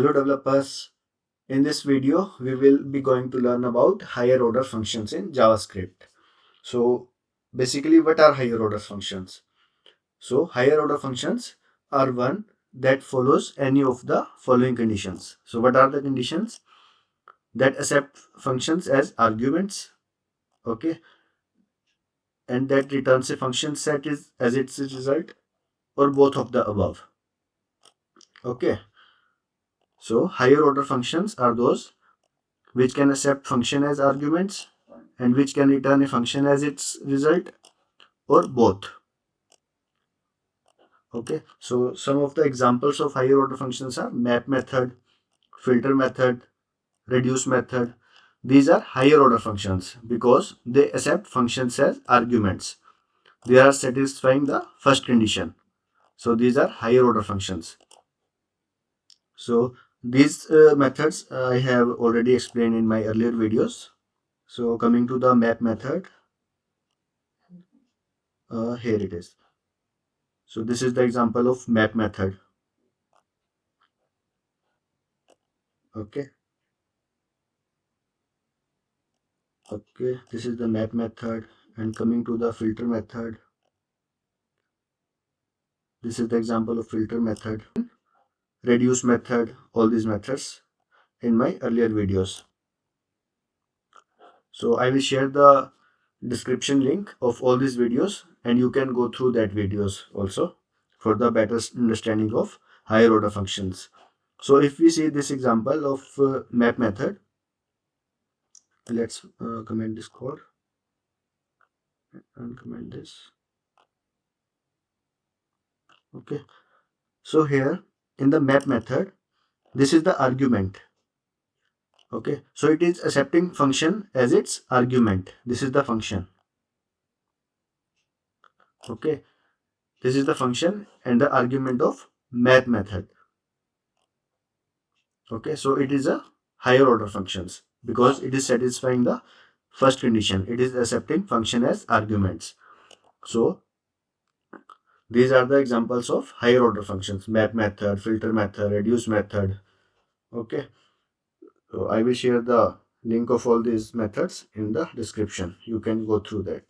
Hello developers, in this video we will be going to learn about higher order functions in JavaScript. So basically what are higher order functions? So higher order functions are one that follows any of the following conditions. So what are the conditions? That accept functions as arguments, okay, and that returns a function set is as its result, or both of the above. Okay, so higher order functions are those which can accept function as arguments and which can return a function as its result, or both. Okay, so some of the examples of higher order functions are map method, filter method, reduce method. These are higher order functions because they accept functions as arguments. They are satisfying the first condition. So these are higher order functions. So these methods I have already explained in my earlier videos. So coming to the map method, here it is. So this is the example of map method. Okay. Okay, this is the map method, and coming to the filter method, this is the example of filter method, reduce method, all these methods in my earlier videos. So I will share the description link of all these videos and you can go through that videos also for the better understanding of higher order functions. So if we see this example of map method, let's comment this code and comment this. Okay, so here in the map method, this is the argument. Okay, so it is accepting function as its argument. This is the function. Okay, this is the function and the argument of map method. Okay, so it is a higher order functions because it is satisfying the first condition. It is accepting function as arguments. So these are the examples of higher order functions: map method, filter method, reduce method. Okay, so I will share the link of all these methods in the description. You can go through that.